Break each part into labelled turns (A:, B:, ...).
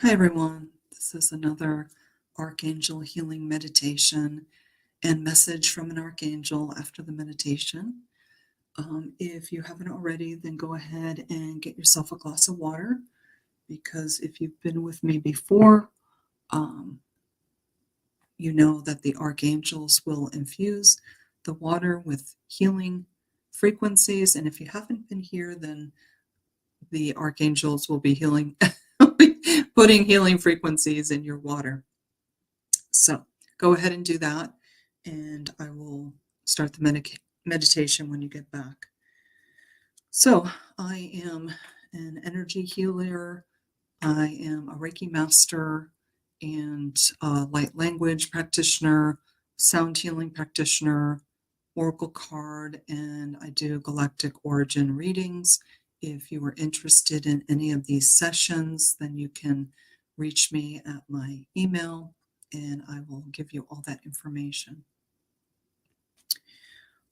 A: Hi, everyone. This is another Archangel healing meditation and message from an Archangel after the meditation. If you haven't already, then go ahead and get yourself a glass of water, because if you've been with me before, um, you know that the Archangels will infuse the water with healing frequencies. And if you haven't been here, then the Archangels will be putting healing frequencies in your water. So go ahead and do that, and I will start the meditation when you get back. So I am an energy healer. I am a Reiki master and a light language practitioner, sound healing practitioner, oracle card, and I do galactic origin readings. If you are interested in any of these sessions, then you can reach me at my email and I will give you all that information.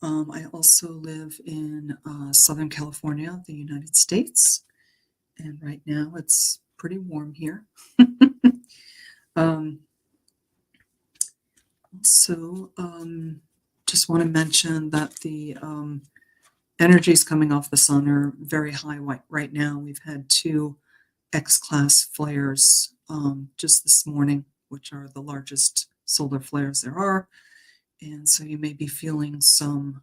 A: I also live in Southern California, the United States, and right now it's pretty warm here. um, just want to mention that the energies coming off the sun are very high right now. We've had 2 X-class flares just this morning, which are the largest solar flares there are. And so you may be feeling some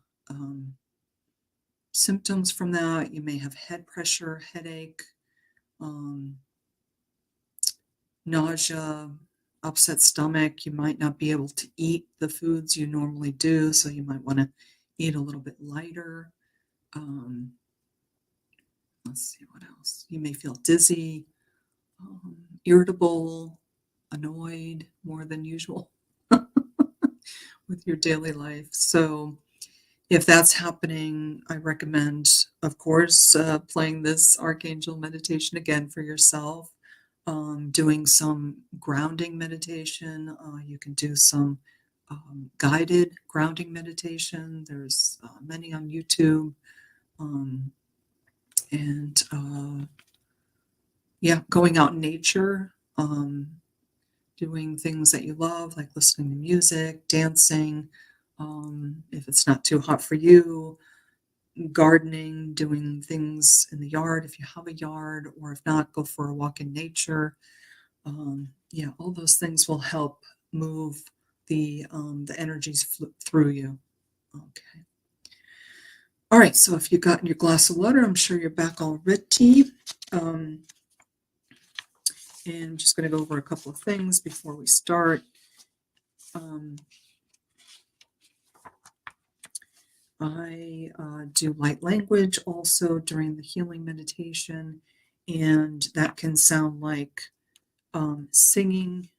A: symptoms from that. You may have head pressure, headache, nausea, upset stomach. You might not be able to eat the foods you normally do, so you might want to eat a little bit lighter. Let's see what else. You may feel dizzy, irritable, annoyed more than usual with your daily life. So if that's happening, I recommend, of course, playing this Archangel meditation again for yourself, doing some grounding meditation. You can do some guided grounding meditation. There's many on YouTube. And yeah, going out in nature, doing things that you love, like listening to music, dancing. If it's not too hot for you, gardening, doing things in the yard if you have a yard, or if not, go for a walk in nature. Yeah, all those things will help move the energies through you. Okay. All right, so if you got your glass of water, I'm sure you're back already. And I'm just going to go over a couple of things before we start. I do light language also during the healing meditation, and that can sound like singing,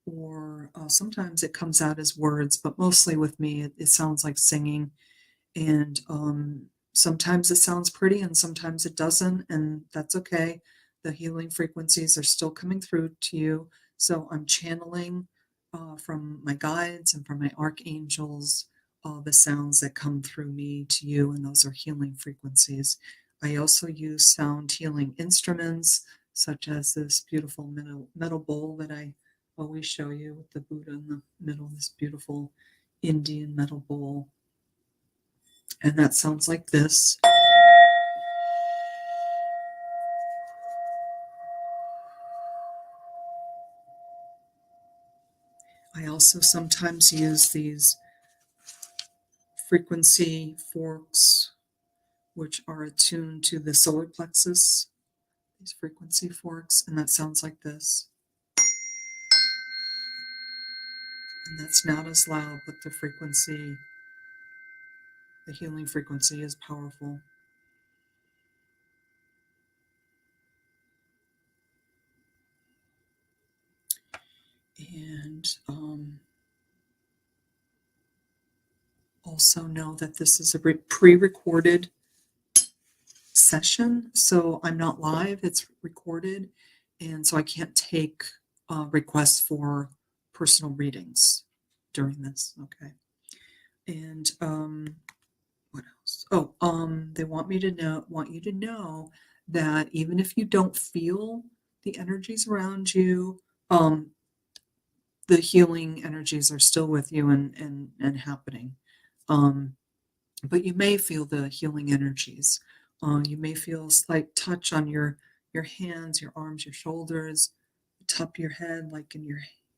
A: or sometimes it comes out as words, but mostly with me, it sounds like singing. And sometimes it sounds pretty and sometimes it doesn't, and that's okay. The healing frequencies are still coming through to you. So I'm channeling from my guides and from my archangels all the sounds that come through me to you, and those are healing frequencies. I also use sound healing instruments, such as this beautiful metal bowl that I always show you with the Buddha in the middle, this beautiful Indian metal bowl. And that sounds like this. I also sometimes use these frequency forks, which are attuned to the solar plexus, these frequency forks, and that sounds like this. And that's not as loud, but the frequency, the healing frequency is powerful. And also know that this is a pre-recorded session, so I'm not live, it's recorded, and so I can't take requests for personal readings during this. Okay. And what else? They want you to know that even if you don't feel the energies around you, the healing energies are still with you and happening. Um, but you may feel the healing energies. You may feel a slight touch on your hands, your arms, your shoulders, the top of your head, like in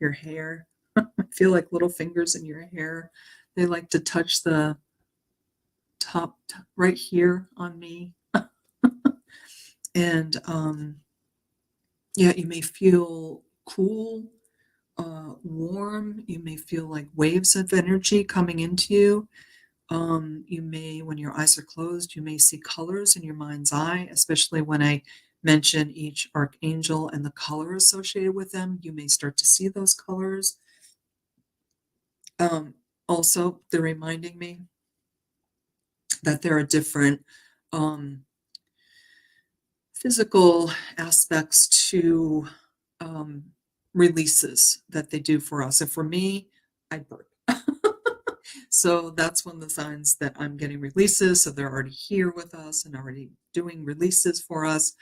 A: your hair. I feel like little fingers in your hair. They like to touch the top right here on me. And yeah, you may feel cool, warm. You may feel like waves of energy coming into you. You may, when your eyes are closed, you may see colors in your mind's eye, especially when I mention each archangel and the color associated with them. You may start to see those colors. Also, they're reminding me that there are different physical aspects to releases that they do for us. And for me, I burp. So that's one of the signs that I'm getting releases. So they're already here with us and already doing releases for us.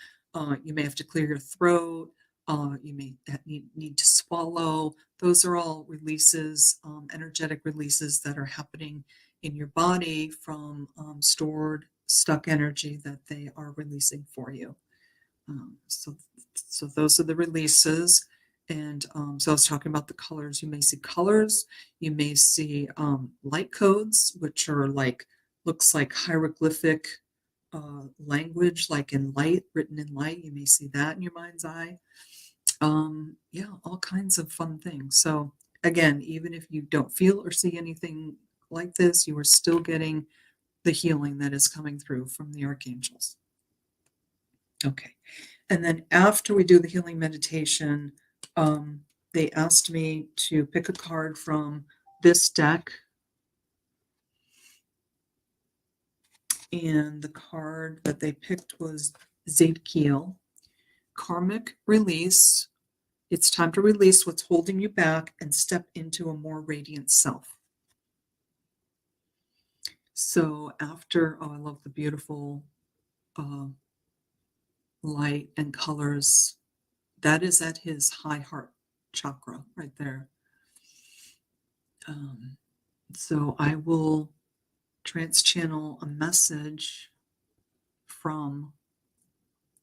A: You may have to clear your throat. You may need to swallow. Those are all releases, energetic releases that are happening in your body from stored, stuck energy that they are releasing for you. So those are the releases. And so I was talking about the colors. You may see colors. You may see light codes, which are like, looks like hieroglyphic language, like in light, written in light. You may see that in your mind's eye. Yeah, all kinds of fun things. So again, even if you don't feel or see anything like this, you are still getting the healing that is coming through from the archangels. Okay. And then after we do the healing meditation, they asked me to pick a card from this deck. And the card that they picked was Zadkiel. Karmic release. It's time to release what's holding you back and step into a more radiant self. So after, I love the beautiful light and colors. That is at his high heart chakra right there. So I will trans-channel a message from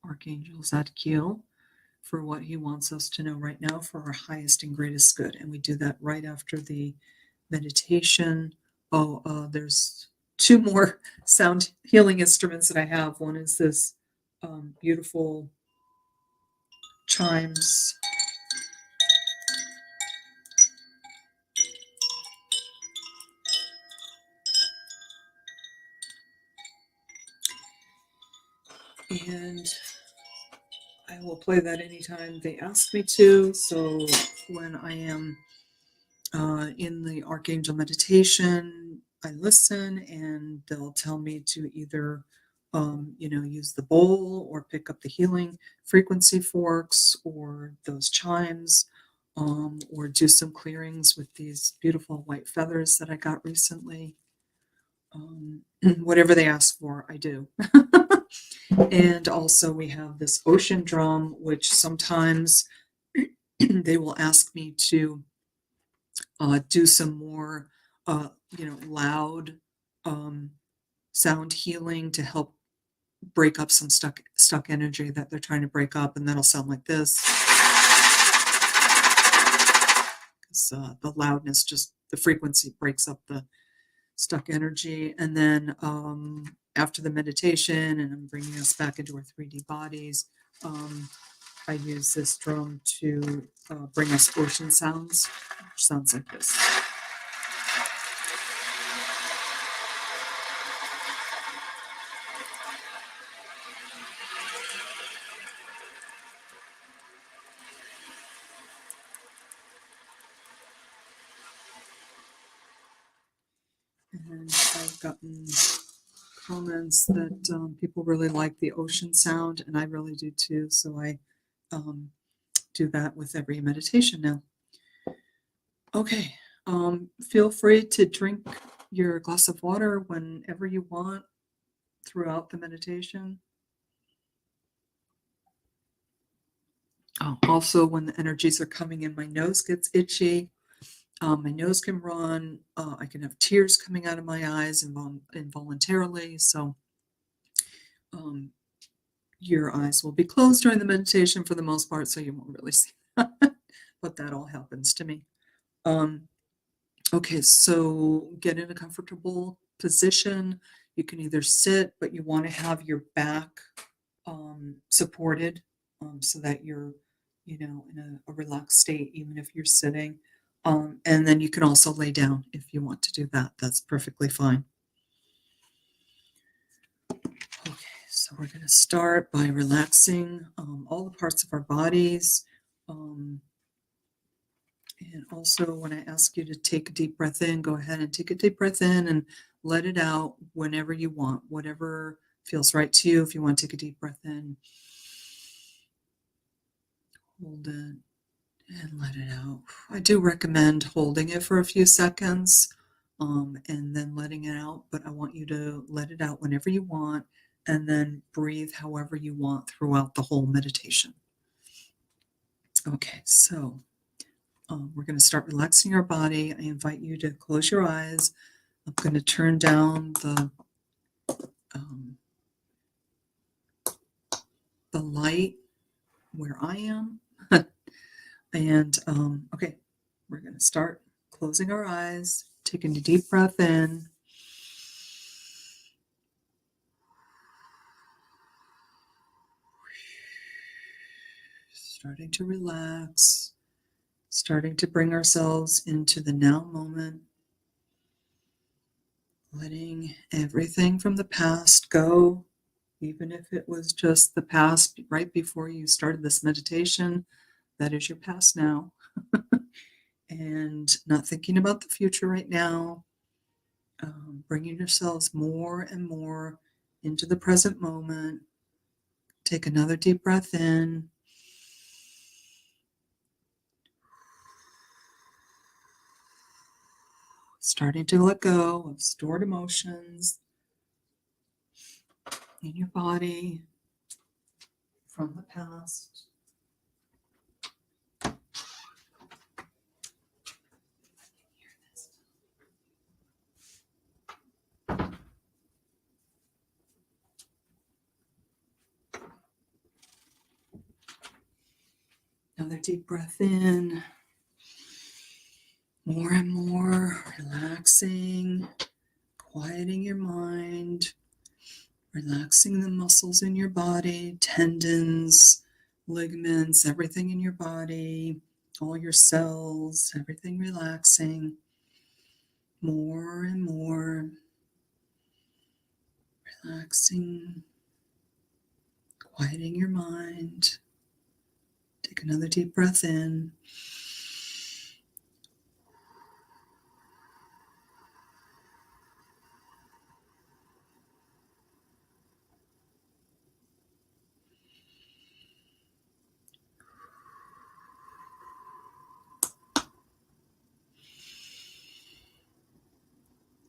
A: Archangel Zadkiel for what he wants us to know right now for our highest and greatest good. And we do that right after the meditation. There's two more sound healing instruments that I have. One is this beautiful chimes. And I will play that anytime they ask me to. So when I am in the Archangel meditation, I listen and they'll tell me to either, use the bowl or pick up the healing frequency forks or those chimes, or do some clearings with these beautiful white feathers that I got recently. Whatever they ask for, I do. And also we have this ocean drum, which sometimes they will ask me to do some more, loud sound healing to help break up some stuck energy that they're trying to break up, and that'll sound like this. The loudness, just the frequency breaks up the stuck energy. And then after the meditation, and I'm bringing us back into our 3D bodies, I use this drum to bring us ocean sounds, which sounds like this. And I've gotten comments that people really like the ocean sound, and I really do too. So I do that with every meditation now. Okay, feel free to drink your glass of water whenever you want throughout the meditation. Also, when the energies are coming in, my nose gets itchy. My nose can run. I can have tears coming out of my eyes involuntarily. So your eyes will be closed during the meditation for the most part, so you won't really see that. But that all happens to me. Okay, so get in a comfortable position. You can either sit, but you want to have your back supported so that you're, in a relaxed state, even if you're sitting. And then you can also lay down if you want to do that. That's perfectly fine. Okay, so we're going to start by relaxing all the parts of our bodies. And also, when I ask you to take a deep breath in, go ahead and take a deep breath in and let it out whenever you want, whatever feels right to you. If you want to take a deep breath in, hold it and let it out. I do recommend holding it for a few seconds and then letting it out, but I want you to let it out whenever you want and then breathe however you want throughout the whole meditation. Okay, so we're going to start relaxing your body. I invite you to close your eyes. I'm going to turn down the light where I am. And okay, we're going to start closing our eyes, taking a deep breath in. Starting to relax, starting to bring ourselves into the now moment, letting everything from the past go, even if it was just the past right before you started this meditation. That is your past now. And not thinking about the future right now, bringing yourselves more and more into the present moment. Take another deep breath in. Starting to let go of stored emotions in your body from the past. Another deep breath in. More and more relaxing, quieting your mind, relaxing the muscles in your body, tendons, ligaments, everything in your body, all your cells, everything relaxing. More and more relaxing, quieting your mind. Take another deep breath in.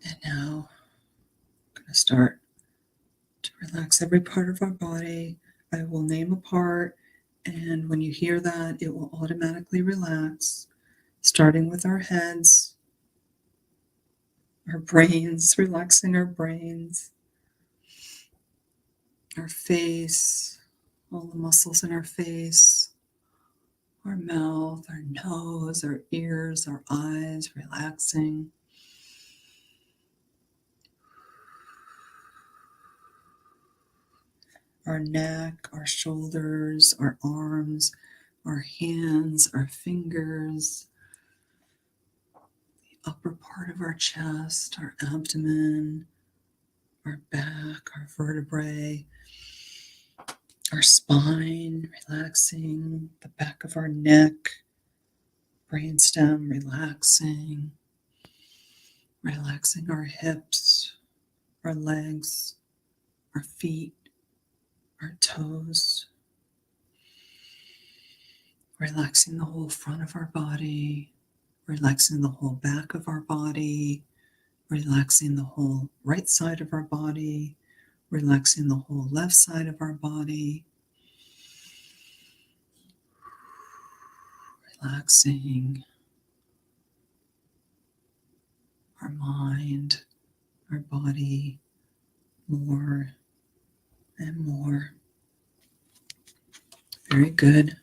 A: And now I'm going to start to relax every part of our body. I will name a part, and when you hear that, it will automatically relax, starting with our heads, our brains, relaxing our brains, our face, all the muscles in our face, our mouth, our nose, our ears, our eyes, relaxing. Our neck, our shoulders, our arms, our hands, our fingers, the upper part of our chest, our abdomen, our back, our vertebrae, our spine, relaxing, the back of our neck, brainstem, relaxing, relaxing our hips, our legs, our feet, our toes, relaxing the whole front of our body, relaxing the whole back of our body, relaxing the whole right side of our body, relaxing the whole left side of our body. relaxing our mind, our body more and more. Very good.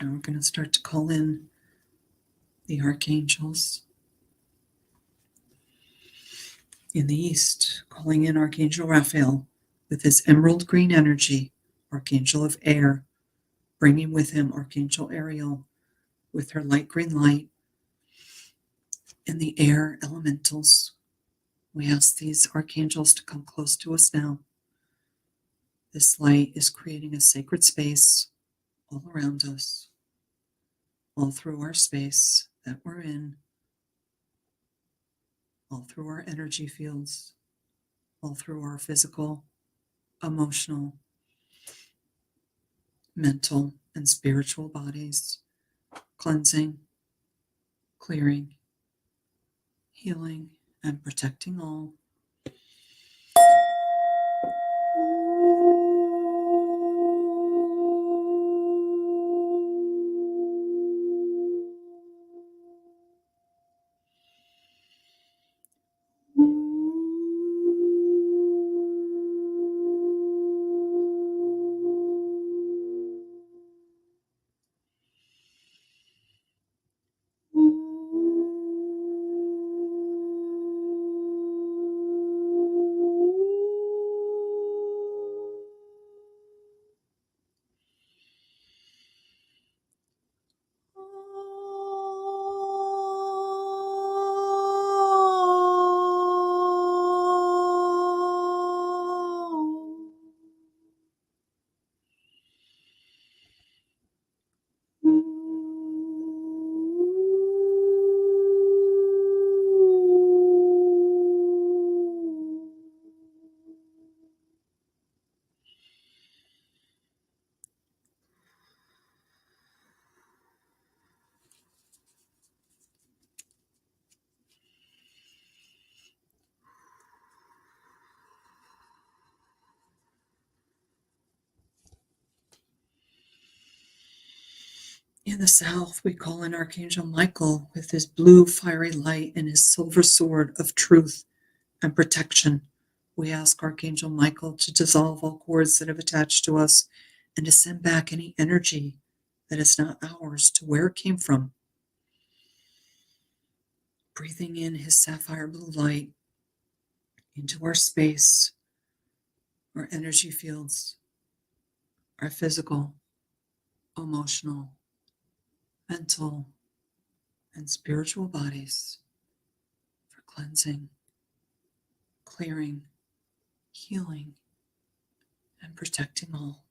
A: Now we're going to start to call in the archangels. In the east, calling in Archangel Raphael with his emerald green energy, Archangel of air, bringing with him Archangel Ariel with her light green light, and the air elementals. We ask these archangels to come close to us now. This light is creating a sacred space all around us, all through our space that we're in, all through our energy fields, all through our physical, emotional, mental, and spiritual bodies, cleansing, clearing, healing, and protecting all. In the south, we call in Archangel Michael with his blue fiery light and his silver sword of truth and protection. We ask Archangel Michael to dissolve all cords that have attached to us and to send back any energy that is not ours to where it came from. Breathing in his sapphire blue light into our space, our energy fields, our physical, emotional, mental, and spiritual bodies for cleansing, clearing, healing, and protecting all.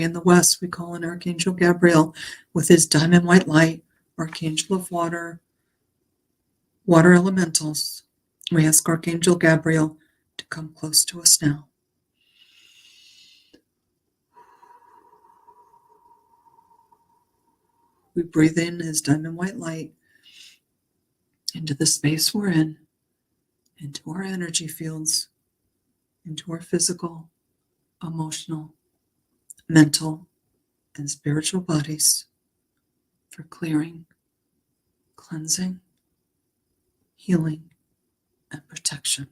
A: In the west, we call in Archangel Gabriel with his diamond white light, Archangel of water, water elementals. We ask Archangel Gabriel to come close to us now. We breathe in his diamond white light into the space we're in, into our energy fields, into our physical, emotional, mental, and spiritual bodies for clearing, cleansing, healing, and protection.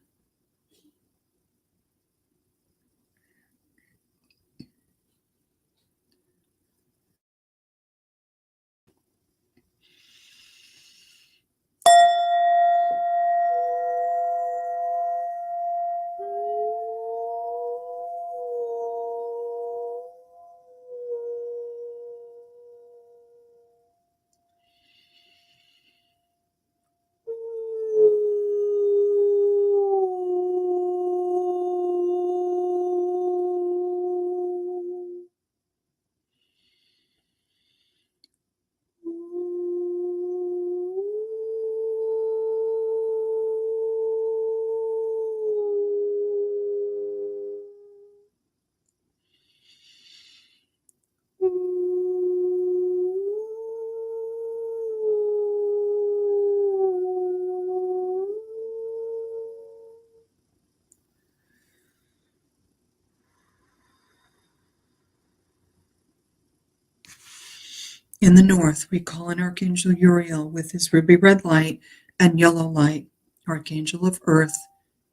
A: In the north, we call on Archangel Uriel with his ruby red light and yellow light, Archangel of Earth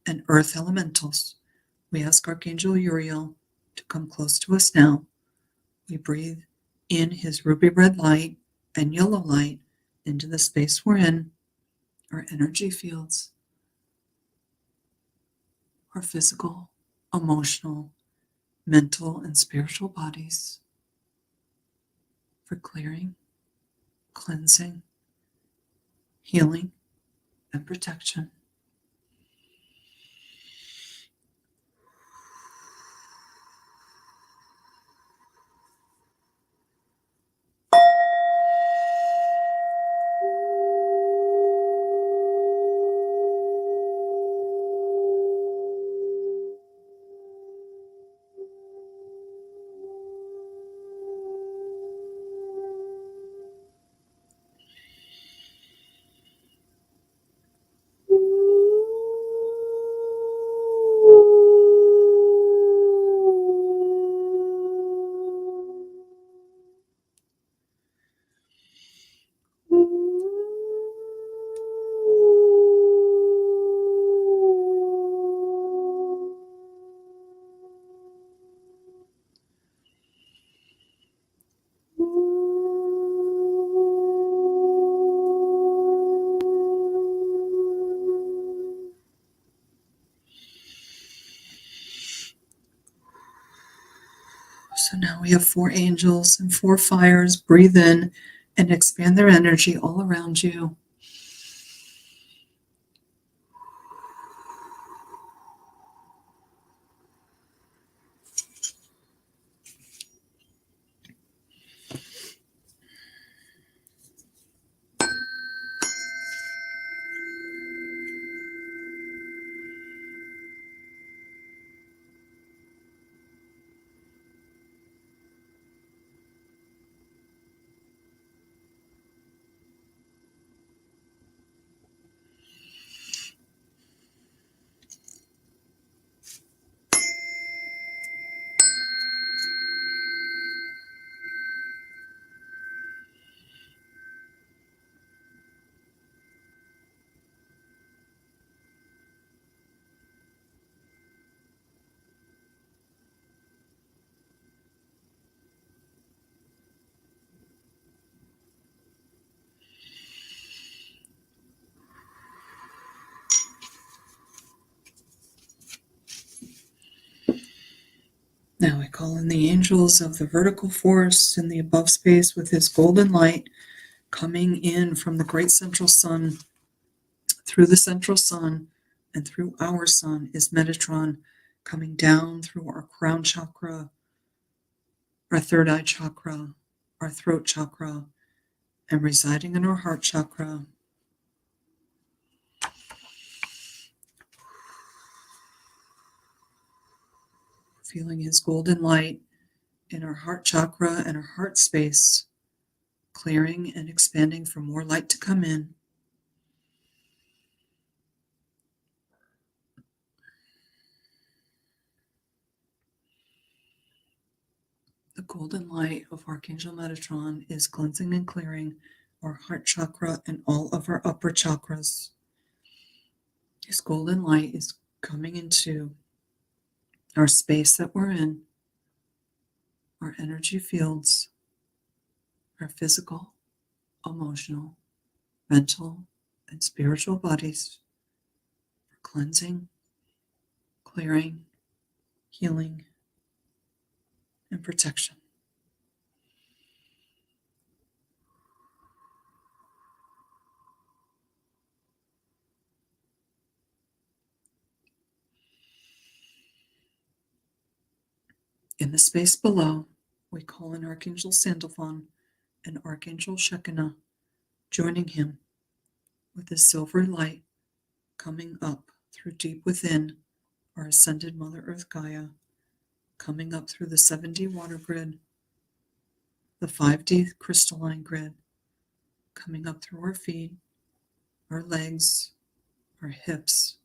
A: and Earth Elementals. We ask Archangel Uriel to come close to us now. We breathe in his ruby red light and yellow light into the space we're in, our energy fields, our physical, emotional, mental, and spiritual bodies, for clearing, cleansing, healing, and protection. So now we have 4 angels and 4 fires. Breathe in and expand their energy all around you. Now we call in the angels of the vertical force in the above space with his golden light coming in from the great central sun. Through the central sun and through our sun is Metatron coming down through our crown chakra, our third eye chakra, our throat chakra, and residing in our heart chakra. Feeling his golden light in our heart chakra and our heart space, clearing and expanding for more light to come in. The golden light of Archangel Metatron is cleansing and clearing our heart chakra and all of our upper chakras. His golden light is coming into our space that we're in, our energy fields, our physical, emotional, mental, and spiritual bodies for cleansing, clearing, healing, and protection. In the space below, we call in Archangel Sandalphon and Archangel Shekinah, joining him with his silvery light coming up through deep within our ascended Mother Earth Gaia, coming up through the 7D water grid, the 5D crystalline grid, coming up through our feet, our legs, our hips,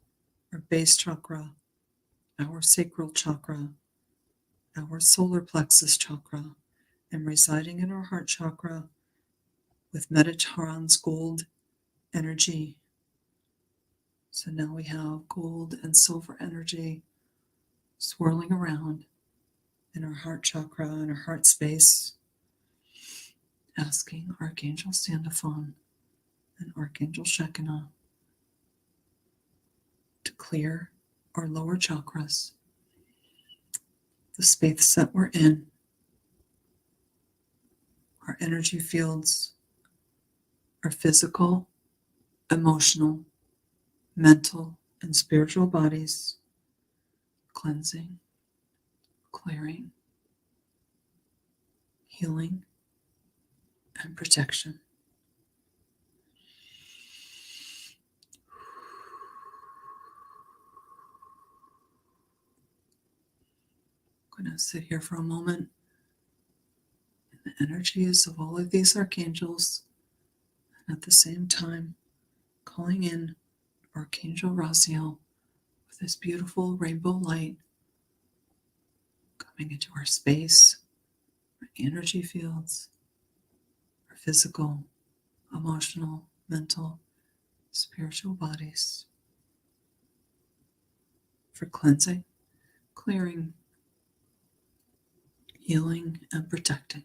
A: our base chakra, our sacral chakra, our solar plexus chakra, and residing in our heart chakra with Metatron's gold energy. So now we have gold and silver energy swirling around in our heart chakra and our heart space, asking Archangel Sandalphon and Archangel Shekinah to clear our lower chakras, the space that we're in, our energy fields, our physical, emotional, mental, and spiritual bodies, cleansing, clearing, healing, and protection. I'm going to sit here for a moment in the energies of all of these archangels, and at the same time calling in Archangel Raziel with this beautiful rainbow light coming into our space, our energy fields, our physical, emotional, mental, spiritual bodies, for cleansing, clearing, healing, and protecting.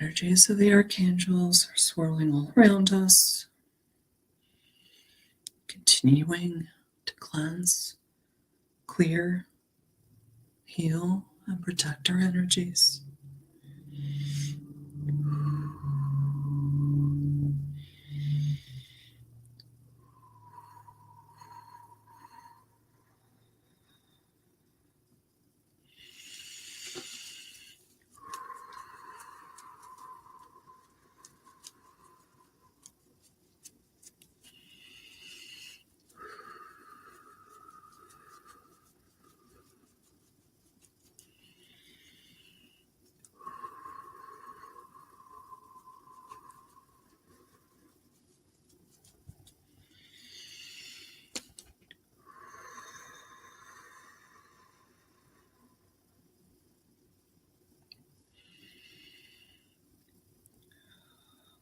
A: The energies of the archangels are swirling all around us, continuing to cleanse, clear, heal, and protect our energies.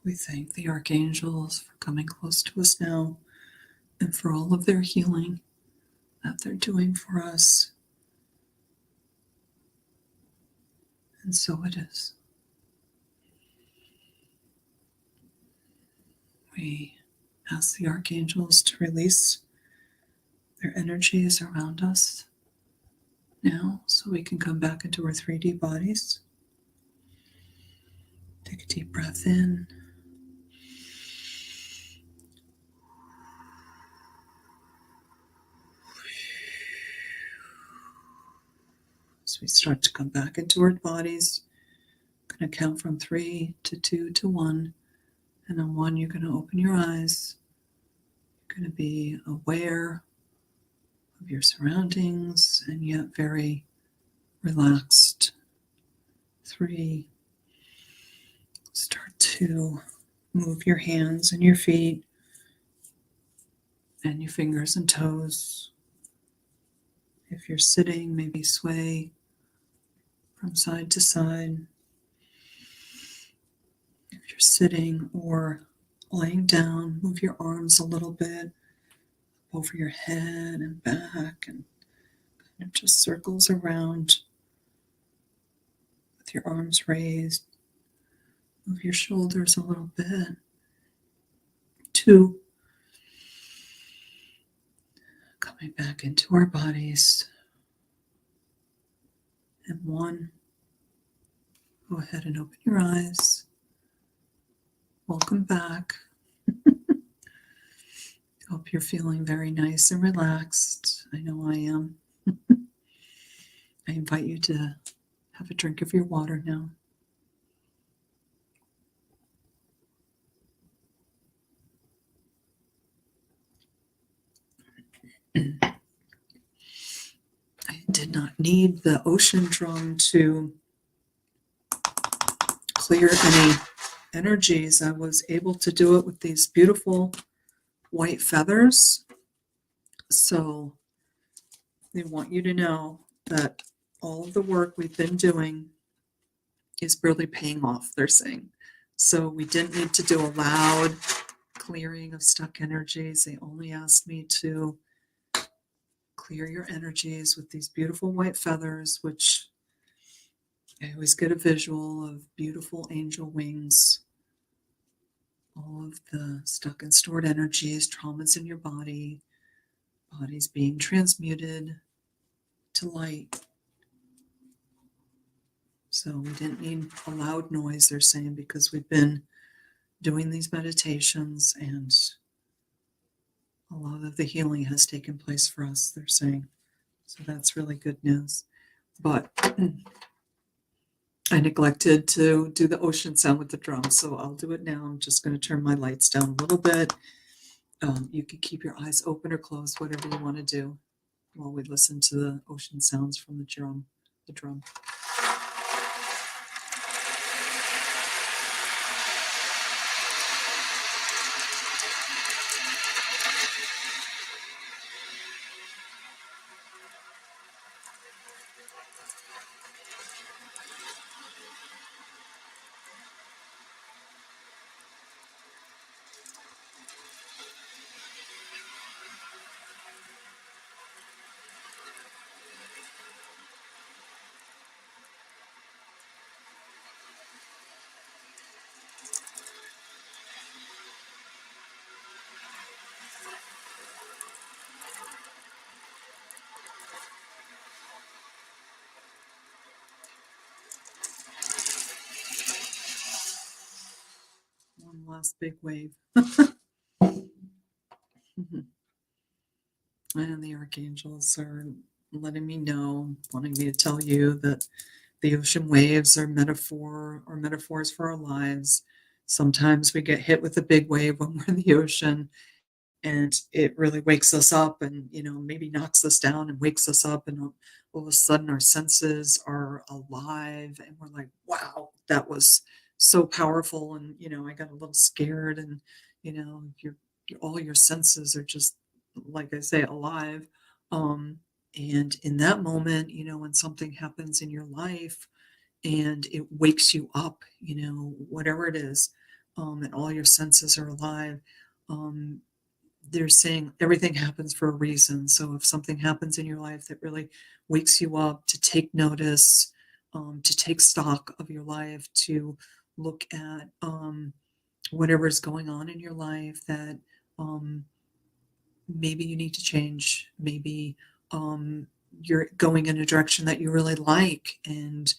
A: We thank the archangels for coming close to us now and for all of their healing that they're doing for us. And so it is. We ask the archangels to release their energies around us now so we can come back into our 3D bodies. Take a deep breath in. As we start to come back into our bodies, I'm going to count from 3 to 2 to 1. And on 1, you're going to open your eyes. You're going to be aware of your surroundings and yet very relaxed. 3, start to move your hands and your feet and your fingers and toes. If you're sitting, maybe sway from side to side. If you're sitting or laying down, move your arms a little bit over your head and back and kind of just circles around with your arms raised. Move your shoulders a little bit. 2, coming back into our bodies. And 1, go ahead and open your eyes. Welcome back. Hope you're feeling very nice and relaxed. I know I am. I invite you to have a drink of your water now. I did not need the ocean drum to clear any energies. I was able to do it with these beautiful white feathers. So they want you to know that all of the work we've been doing is really paying off, they're saying. So we didn't need to do a loud clearing of stuck energies. They only asked me to clear your energies with these beautiful white feathers, which I always get a visual of beautiful angel wings. All of the stuck and stored energies, traumas in your body, bodies being transmuted to light. So we didn't need a loud noise, they're saying, because we've been doing these meditations and a lot of the healing has taken place for us, they're saying. So that's really good news. But I neglected to do the ocean sound with the drum, so I'll do it now. I'm just going to turn my lights down a little bit. You can keep your eyes open or closed, whatever you want to do, while we listen to the ocean sounds from the drum. One last big wave. And the archangels are letting me know, wanting me to tell you that the ocean waves are metaphors for our lives. Sometimes we get hit with a big wave when we're in the ocean, and it really wakes us up and, maybe knocks us down and wakes us up, and all of a sudden our senses are alive and we're like, wow, that was so powerful. And, I got a little scared, and, all your senses are just, like I say, alive. And in that moment, when something happens in your life and it wakes you up, whatever it is, and all your senses are alive, they're saying everything happens for a reason. So if something happens in your life that really wakes you up to take notice, to take stock of your life, to look at whatever's going on in your life that maybe you need to change, maybe you're going in a direction that you really like, and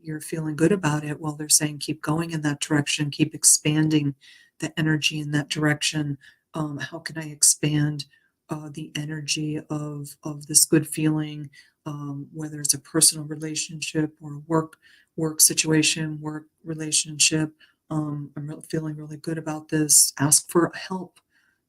A: you're feeling good about it. Well, they're saying keep going in that direction, keep expanding the energy in that direction. How can I expand the energy of this good feeling, whether it's a personal relationship or a work situation, work relationship? Feeling really good about this. Ask for help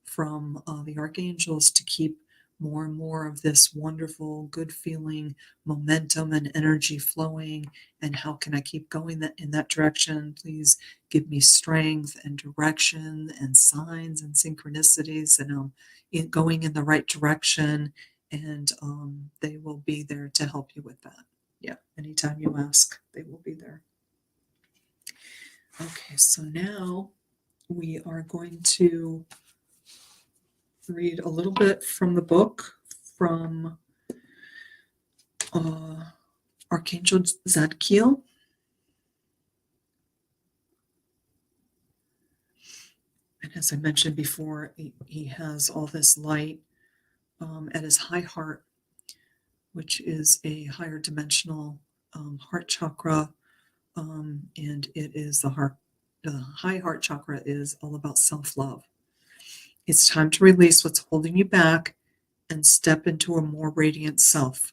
A: from the archangels to keep more and more of this wonderful, good feeling, momentum and energy flowing. And how can I keep going in that direction? Please give me strength and direction and signs and synchronicities, and going in the right direction. And they will be there to help you with that. Yeah, anytime you ask, they will be there. Okay, so now we are going to read a little bit from the book from Archangel Zadkiel. And as I mentioned before, he has all this light at his high heart, which is a higher dimensional heart chakra. And it is the heart. The high heart chakra is all about self-love. It's time to release what's holding you back and step into a more radiant self.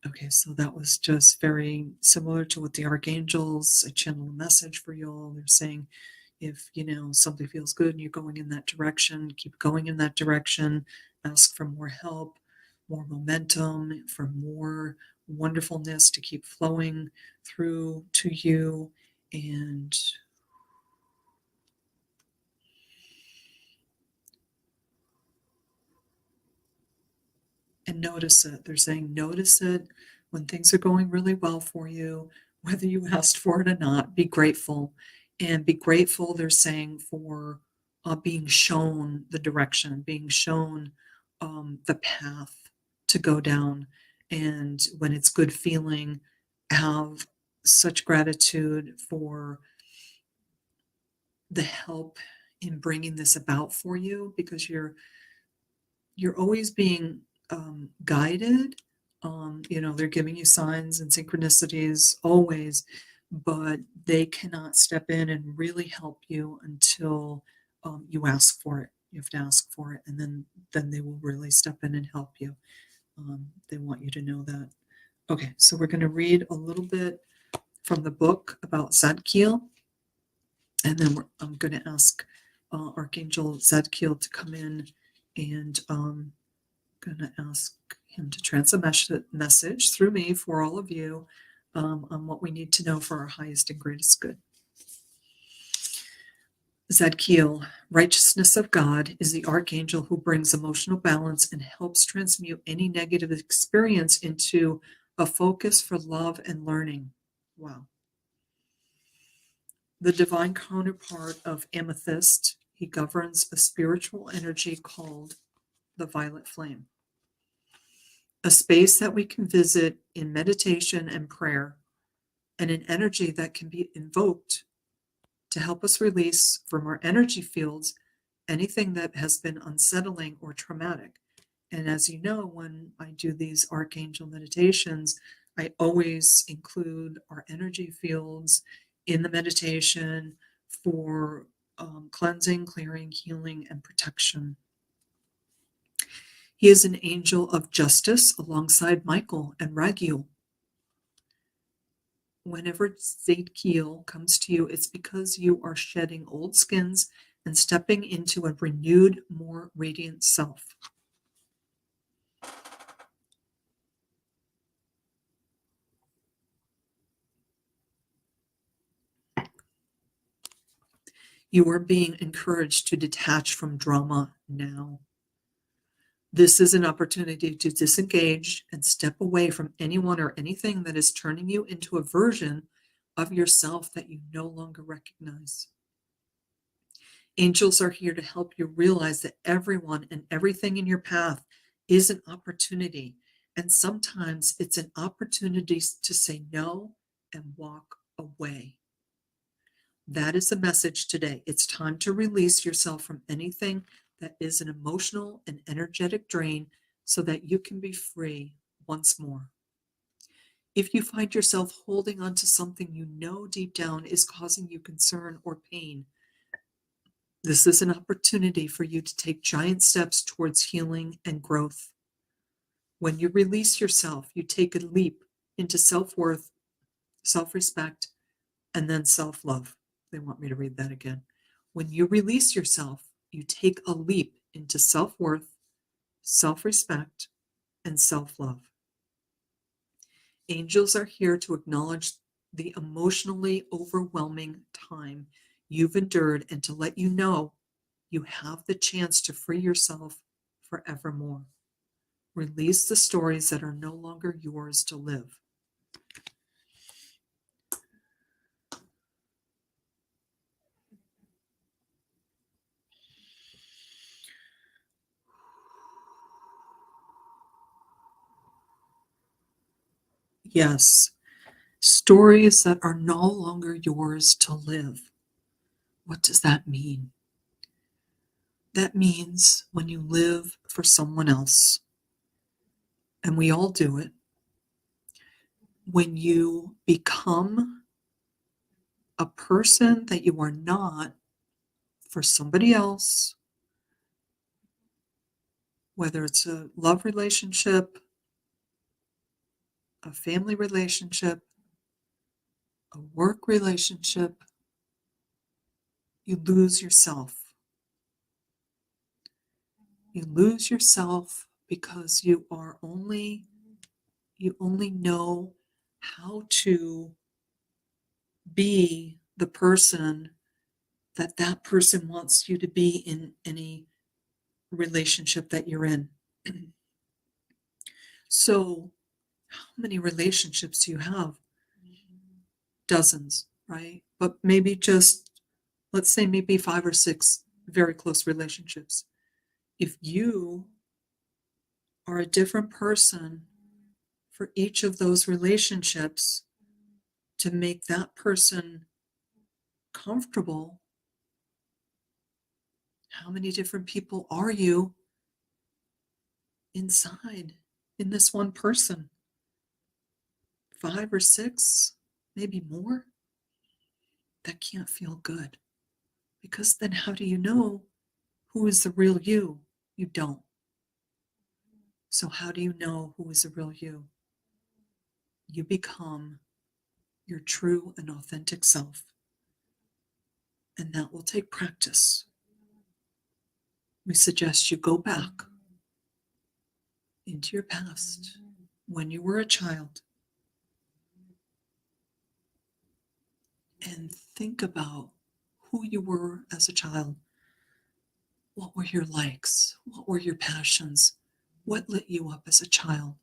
A: Okay, so that was just very similar to what the archangels, I channel a message for you all. They're saying, if something feels good and you're going in that direction, keep going in that direction. Ask for more help, more momentum, for more wonderfulness to keep flowing through to you. And notice it. They're saying notice it when things are going really well for you, whether you asked for it or not. Be grateful. And be grateful, they're saying, for being shown the direction, being shown the path to go down. And when it's good feeling, have such gratitude for the help in bringing this about for you, because you're always being guided. They're giving you signs and synchronicities always, but they cannot step in and really help you until you ask for it. You have to ask for it, and then they will really step in and help you. They want you to know that. Okay, so we're going to read a little bit from the book about Zadkiel, and then I'm going to ask Archangel Zadkiel to come in, and going to ask him to transmit a message through me for all of you on what we need to know for our highest and greatest good. Zadkiel, righteousness of God, is the archangel who brings emotional balance and helps transmute any negative experience into a focus for love and learning. Wow. The divine counterpart of amethyst, he governs a spiritual energy called the violet flame, a space that we can visit in meditation and prayer, and an energy that can be invoked to help us release from our energy fields anything that has been unsettling or traumatic. And as you know, when I do these archangel meditations, I always include our energy fields in the meditation for cleansing, clearing, healing, and protection. He is an angel of justice alongside Michael and Raguel. Whenever Zadkiel comes to you, it's because you are shedding old skins and stepping into a renewed, more radiant self. You are being encouraged to detach from drama now. This is an opportunity to disengage and step away from anyone or anything that is turning you into a version of yourself that you no longer recognize. Angels are here to help you realize that everyone and everything in your path is an opportunity. And sometimes it's an opportunity to say no and walk away. That is the message today. It's time to release yourself from anything that is an emotional and energetic drain so that you can be free once more. If you find yourself holding on to something you know deep down is causing you concern or pain, this is an opportunity for you to take giant steps towards healing and growth. When you release yourself, you take a leap into self-worth, self-respect, and then self-love. They want me to read that again. When you release yourself, you take a leap into self-worth, self-respect, and self-love. Angels are here to acknowledge the emotionally overwhelming time you've endured and to let you know you have the chance to free yourself forevermore. Release the stories that are no longer yours to live. Yes, stories that are no longer yours to live. What does that mean? That means when you live for someone else, and we all do it, when you become a person that you are not for somebody else, whether it's a love relationship, a family relationship, a work relationship, you lose yourself. You lose yourself because you only know how to be the person that that person wants you to be in any relationship that you're in. So, how many relationships do you have? Dozens, right? But maybe just, let's say, maybe 5 or 6 very close relationships. If you are a different person for each of those relationships to make that person comfortable, how many different people are you inside in this one person? 5 or 6, maybe more? That can't feel good. Because then how do you know who is the real you? You don't. So how do you know who is the real you? You become your true and authentic self. And that will take practice. We suggest you go back into your past when you were a child and think about who you were as a child. What were your likes? What were your passions? What lit you up as a child?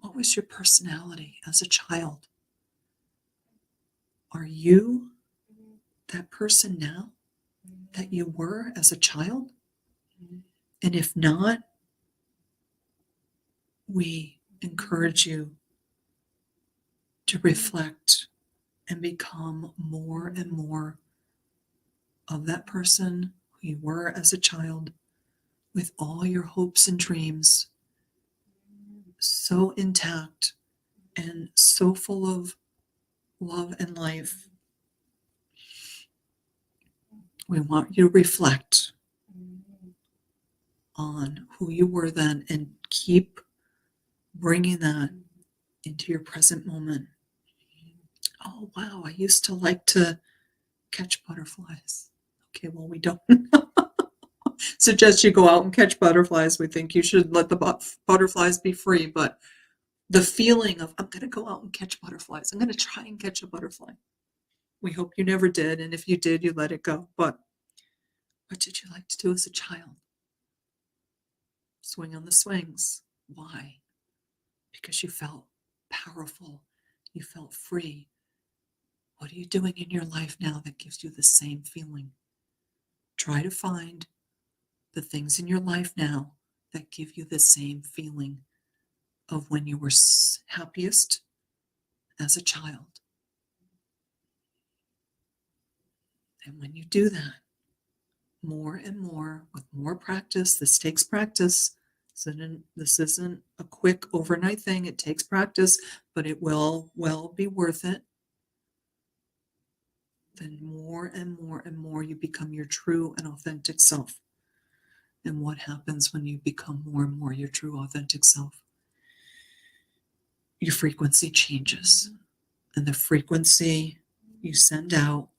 A: What was your personality as a child? Are you that person now that you were as a child? And if not, we encourage you to reflect and become more and more of that person who you were as a child, with all your hopes and dreams so intact and so full of love and life. We want you to reflect on who you were then and keep bringing that into your present moment. Oh, wow, I used to like to catch butterflies. Okay, well, we don't suggest you go out and catch butterflies. We think you should let the butterflies be free, but the feeling of, I'm going to go out and catch butterflies, I'm going to try and catch a butterfly. We hope you never did, and if you did, you let it go. But what did you like to do as a child? Swing on the swings. Why? Because you felt powerful. You felt free. What are you doing in your life now that gives you the same feeling? Try to find the things in your life now that give you the same feeling of when you were happiest as a child. And when you do that, more and more, with more practice, this takes practice. This isn't a quick overnight thing. It takes practice, but it will be worth it. Then more and more and more you become your true and authentic self. And what happens when you become more and more your true authentic self? Your frequency changes. And the frequency you send out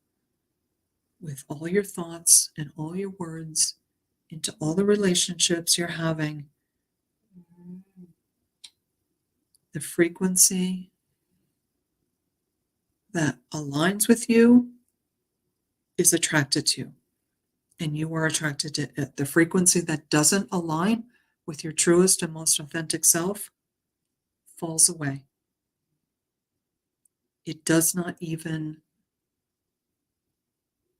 A: with all your thoughts and all your words into all the relationships you're having, the frequency that aligns with you is attracted to you, and you are attracted to it. The frequency that doesn't align with your truest and most authentic self falls away. It does not even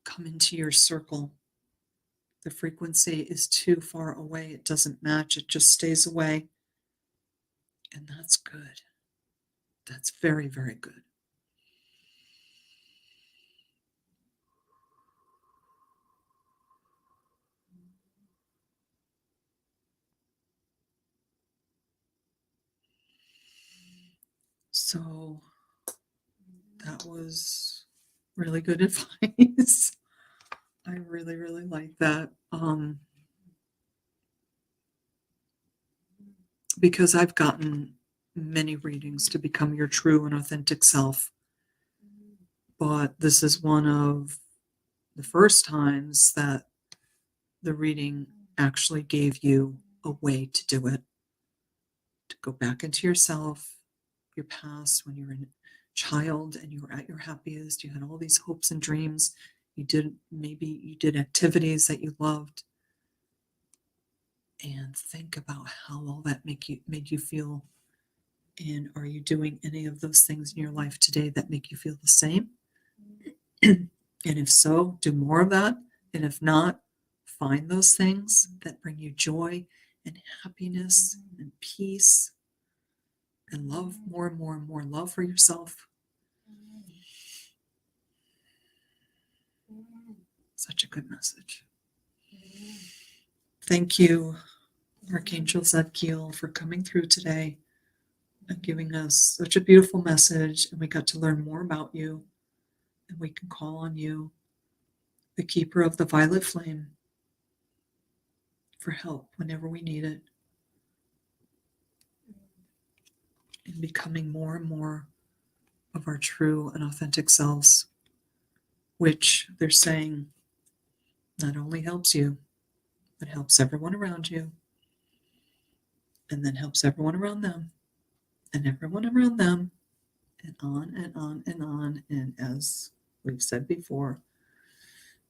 A: come into your circle. The frequency is too far away. It doesn't match. It just stays away. And that's good. That's very, very good. was really good advice. I really, really like that. Because I've gotten many readings to become your true and authentic self. But this is one of the first times that the reading actually gave you a way to do it, to go back into yourself, your past, when you were a child and you were at your happiest, you had all these hopes and dreams, you did activities that you loved, and think about how all that made you feel. And are you doing any of those things in your life today that make you feel the same? And if so, do more of that. And if not, find those things that bring you joy and happiness and peace and love, more and more and more love for yourself. Such a good message. Thank you, Archangel Zadkiel, for coming through today and giving us such a beautiful message. And we got to learn more about you. And we can call on you, the keeper of the violet flame, for help whenever we need it. In becoming more and more of our true and authentic selves, which they're saying not only helps you, but helps everyone around you, and then helps everyone around them, and everyone around them, and on and on and on. And as we've said before,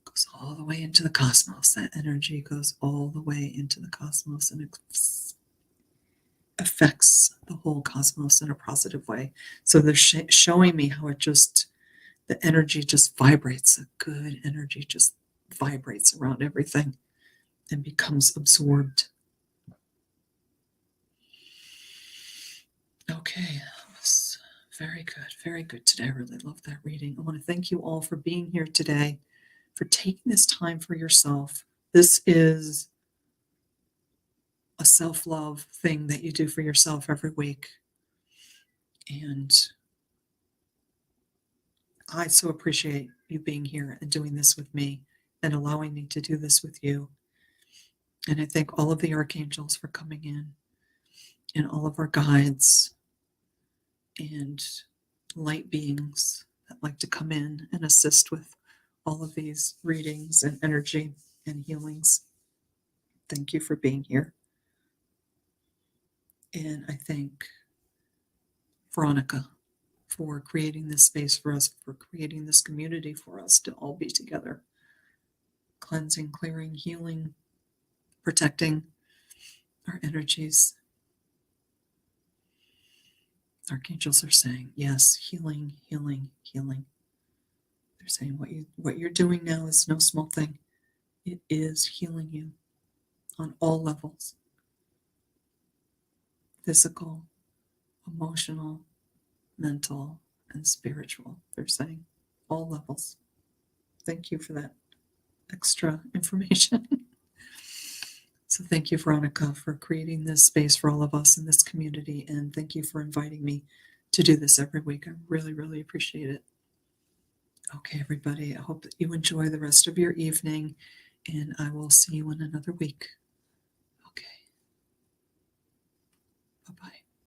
A: goes all the way into the cosmos. That energy goes all the way into the cosmos, and it affects the whole cosmos in a positive way. So they're showing me how the energy just vibrates. A good energy just vibrates around everything and becomes absorbed. Okay, that was very good today. I really loved that reading. I want to thank you all for being here today, for taking this time for yourself. This is a self-love thing that you do for yourself every week. And I so appreciate you being here and doing this with me and allowing me to do this with you. And I thank all of the archangels for coming in, and all of our guides and light beings that like to come in and assist with all of these readings and energy and healings. Thank you for being here. And I thank Veronica for creating this space for us, for creating this community for us to all be together, cleansing, clearing, healing, protecting our energies. Archangels are saying, yes, healing, healing, healing. They're saying what you're doing now is no small thing. It is healing you on all levels. Physical, emotional, mental, and spiritual. They're saying all levels. Thank you for that extra information. So thank you, Veronica, for creating this space for all of us in this community. And thank you for inviting me to do this every week. I really, really appreciate it. Okay, everybody, I hope that you enjoy the rest of your evening, and I will see you in another week.